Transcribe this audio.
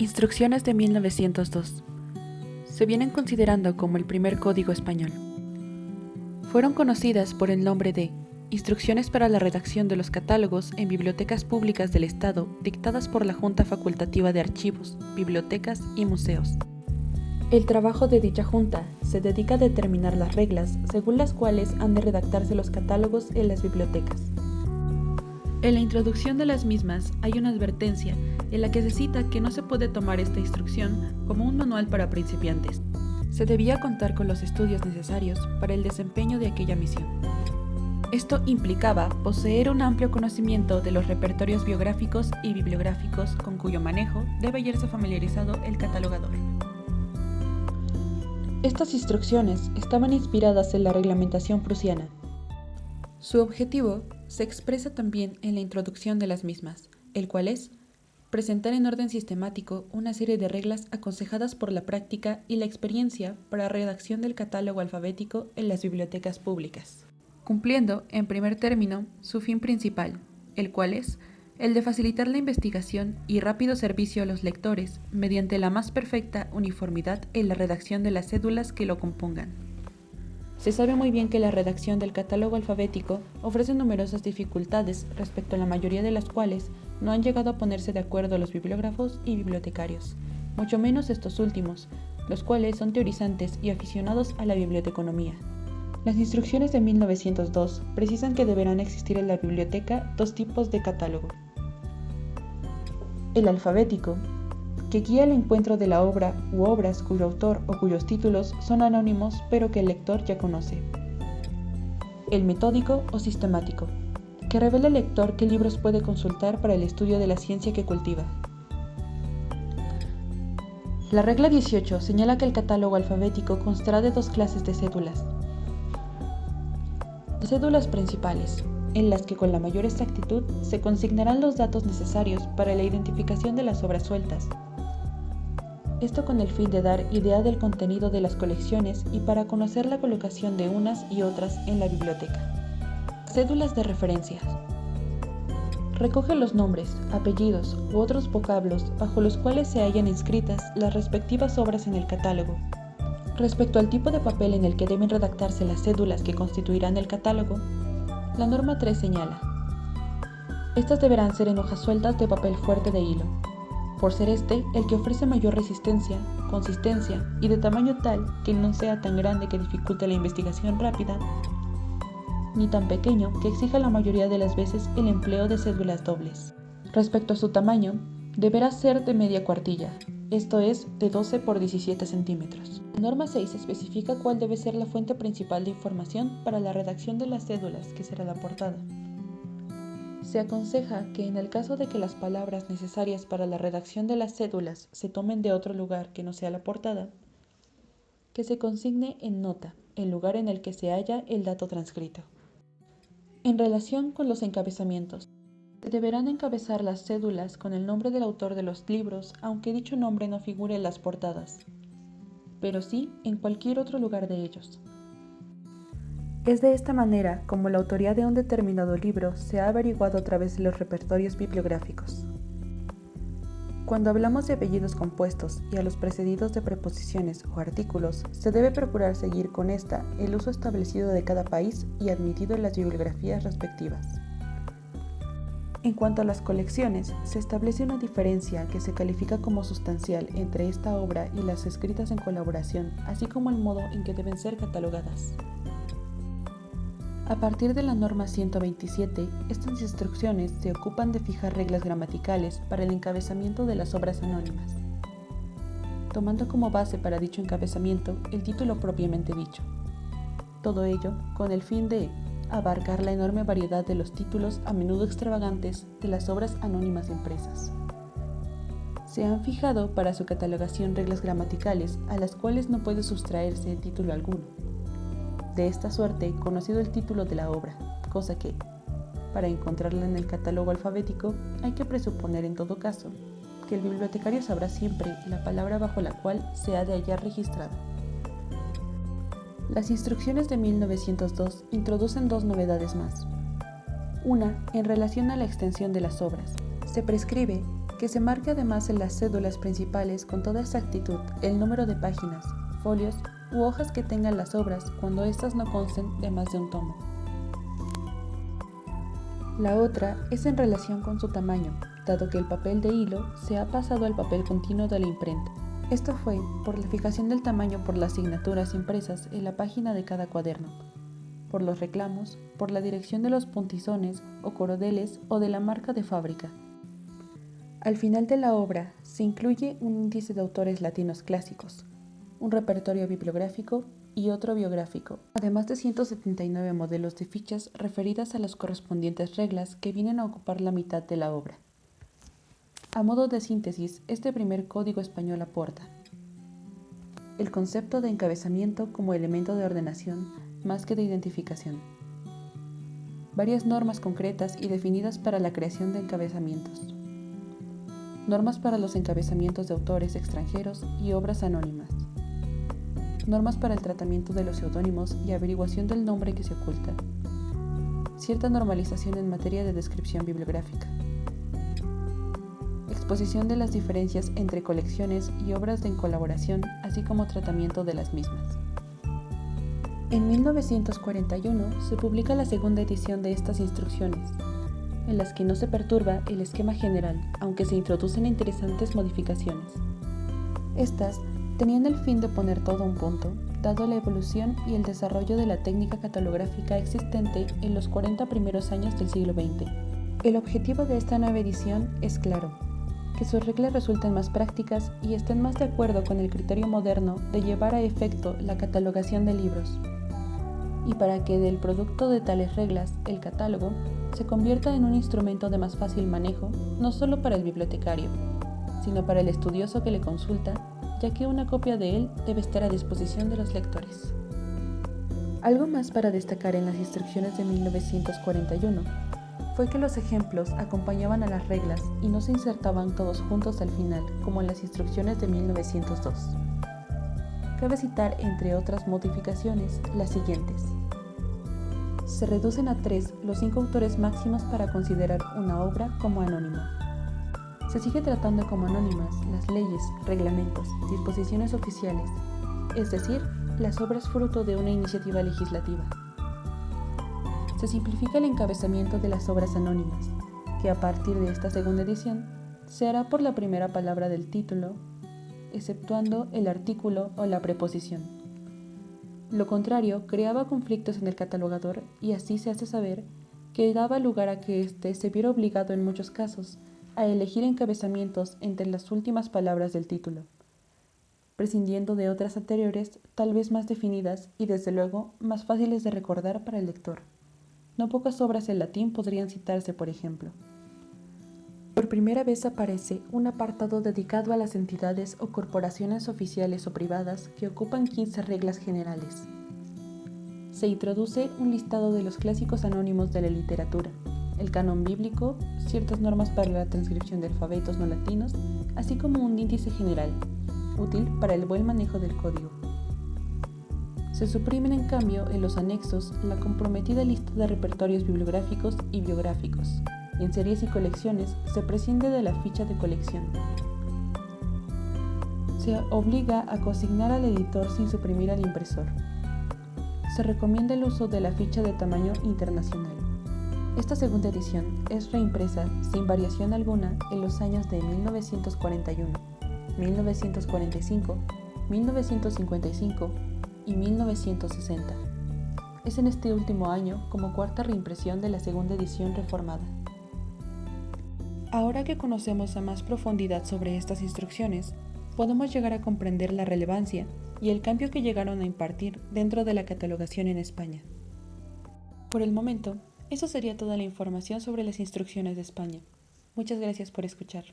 Instrucciones de 1902. Se vienen considerando como el primer código español. Fueron conocidas por el nombre de Instrucciones para la redacción de los catálogos en bibliotecas públicas del Estado dictadas por la Junta Facultativa de Archivos, Bibliotecas y Museos. El trabajo de dicha junta se dedica a determinar las reglas según las cuales han de redactarse los catálogos en las bibliotecas. En la introducción de las mismas hay una advertencia en la que se cita que no se puede tomar esta instrucción como un manual para principiantes. Se debía contar con los estudios necesarios para el desempeño de aquella misión. Esto implicaba poseer un amplio conocimiento de los repertorios biográficos y bibliográficos con cuyo manejo debe haberse familiarizado el catalogador. Estas instrucciones estaban inspiradas en la reglamentación prusiana. Su objetivo se expresa también en la introducción de las mismas, el cual es presentar en orden sistemático una serie de reglas aconsejadas por la práctica y la experiencia para la redacción del catálogo alfabético en las bibliotecas públicas, cumpliendo, en primer término, su fin principal, el cual es el de facilitar la investigación y rápido servicio a los lectores mediante la más perfecta uniformidad en la redacción de las cédulas que lo compongan. Se sabe muy bien que la redacción del catálogo alfabético ofrece numerosas dificultades respecto a la mayoría de las cuales no han llegado a ponerse de acuerdo los bibliógrafos y bibliotecarios, mucho menos estos últimos, los cuales son teorizantes y aficionados a la biblioteconomía. Las instrucciones de 1902 precisan que deberán existir en la biblioteca dos tipos de catálogo. El alfabético, que guía el encuentro de la obra u obras cuyo autor o cuyos títulos son anónimos pero que el lector ya conoce. El metódico o sistemático, que revela al lector qué libros puede consultar para el estudio de la ciencia que cultiva. La regla 18 señala que el catálogo alfabético constará de dos clases de cédulas. Las cédulas principales, en las que con la mayor exactitud se consignarán los datos necesarios para la identificación de las obras sueltas. Esto con el fin de dar idea del contenido de las colecciones y para conocer la colocación de unas y otras en la biblioteca. Cédulas de referencia. Recoge los nombres, apellidos u otros vocablos bajo los cuales se hallan inscritas las respectivas obras en el catálogo. Respecto al tipo de papel en el que deben redactarse las cédulas que constituirán el catálogo, la norma 3 señala: estas deberán ser en hojas sueltas de papel fuerte de hilo, por ser este el que ofrece mayor resistencia, consistencia y de tamaño tal que no sea tan grande que dificulte la investigación rápida, ni tan pequeño que exija la mayoría de las veces el empleo de cédulas dobles. Respecto a su tamaño, deberá ser de media cuartilla, esto es, de 12 por 17 centímetros. La norma 6 especifica cuál debe ser la fuente principal de información para la redacción de las cédulas, que será la portada. Se aconseja que en el caso de que las palabras necesarias para la redacción de las cédulas se tomen de otro lugar que no sea la portada, que se consigne en nota, el lugar en el que se halla el dato transcrito. En relación con los encabezamientos, se deberán encabezar las cédulas con el nombre del autor de los libros, aunque dicho nombre no figure en las portadas, pero sí en cualquier otro lugar de ellos. Es de esta manera como la autoría de un determinado libro se ha averiguado a través de los repertorios bibliográficos. Cuando hablamos de apellidos compuestos y a los precedidos de preposiciones o artículos, se debe procurar seguir con esta el uso establecido de cada país y admitido en las bibliografías respectivas. En cuanto a las colecciones, se establece una diferencia que se califica como sustancial entre esta obra y las escritas en colaboración, así como el modo en que deben ser catalogadas. A partir de la norma 127, estas instrucciones se ocupan de fijar reglas gramaticales para el encabezamiento de las obras anónimas, tomando como base para dicho encabezamiento el título propiamente dicho. Todo ello con el fin de abarcar la enorme variedad de los títulos a menudo extravagantes de las obras anónimas impresas. Se han fijado para su catalogación reglas gramaticales a las cuales no puede sustraerse título alguno. De esta suerte, conocido el título de la obra, cosa que, para encontrarla en el catálogo alfabético, hay que presuponer en todo caso que el bibliotecario sabrá siempre la palabra bajo la cual se ha de hallar registrada. Las instrucciones de 1902 introducen dos novedades más. Una, en relación a la extensión de las obras. Se prescribe Que se marque además en las cédulas principales con toda exactitud el número de páginas, folios u hojas que tengan las obras cuando éstas no consten de más de un tomo. La otra es en relación con su tamaño, dado que el papel de hilo se ha pasado al papel continuo de la imprenta. Esto fue por la fijación del tamaño por las asignaturas impresas en la página de cada cuaderno, por los reclamos, por la dirección de los puntizones o corodeles o de la marca de fábrica. Al final de la obra se incluye un índice de autores latinos clásicos, un repertorio bibliográfico y otro biográfico, además de 179 modelos de fichas referidas a las correspondientes reglas que vienen a ocupar la mitad de la obra. A modo de síntesis, este primer código español aporta el concepto de encabezamiento como elemento de ordenación más que de identificación, varias normas concretas y definidas para la creación de encabezamientos, normas para los encabezamientos de autores extranjeros y obras anónimas, normas para el tratamiento de los seudónimos y averiguación del nombre que se oculta, cierta normalización en materia de descripción bibliográfica, exposición de las diferencias entre colecciones y obras en colaboración, así como tratamiento de las mismas. En 1941 se publica la segunda edición de estas instrucciones, en las que no se perturba el esquema general, aunque se introducen interesantes modificaciones. Estas tenían el fin de poner todo a un punto, dado la evolución y el desarrollo de la técnica catalográfica existente en los 40 primeros años del siglo XX. El objetivo de esta nueva edición es claro: que sus reglas resulten más prácticas y estén más de acuerdo con el criterio moderno de llevar a efecto la catalogación de libros, y para que del producto de tales reglas, el catálogo, se convierta en un instrumento de más fácil manejo, no solo para el bibliotecario, sino para el estudioso que le consulta, ya que una copia de él debe estar a disposición de los lectores. Algo más para destacar en las instrucciones de 1941 fue que los ejemplos acompañaban a las reglas y no se insertaban todos juntos al final, como en las instrucciones de 1902. Cabe citar, entre otras modificaciones, las siguientes. Se reducen a 3 los 5 autores máximos para considerar una obra como anónima. Se sigue tratando como anónimas las leyes, reglamentos, disposiciones oficiales, es decir, las obras fruto de una iniciativa legislativa. Se simplifica el encabezamiento de las obras anónimas, que a partir de esta segunda edición se hará por la primera palabra del título, exceptuando el artículo o la preposición. Lo contrario creaba conflictos en el catalogador y así se hace saber que daba lugar a que éste se viera obligado en muchos casos a elegir encabezamientos entre las últimas palabras del título, prescindiendo de otras anteriores tal vez más definidas y desde luego más fáciles de recordar para el lector. No pocas obras en latín podrían citarse, por ejemplo. Por primera vez aparece un apartado dedicado a las entidades o corporaciones oficiales o privadas que ocupan 15 reglas generales. Se introduce un listado de los clásicos anónimos de la literatura, el canon bíblico, ciertas normas para la transcripción de alfabetos no latinos, así como un índice general, útil para el buen manejo del código. Se suprimen en cambio en los anexos la comprometida lista de repertorios bibliográficos y biográficos. En series y colecciones se prescinde de la ficha de colección. Se obliga a consignar al editor sin suprimir al impresor. Se recomienda el uso de la ficha de tamaño internacional. Esta segunda edición es reimpresa sin variación alguna en los años de 1941, 1945, 1955 y 1960. Es en este último año como cuarta reimpresión de la segunda edición reformada. Ahora que conocemos a más profundidad sobre estas instrucciones, podemos llegar a comprender la relevancia y el cambio que llegaron a impartir dentro de la catalogación en España. Por el momento, eso sería toda la información sobre las instrucciones de España. Muchas gracias por escuchar.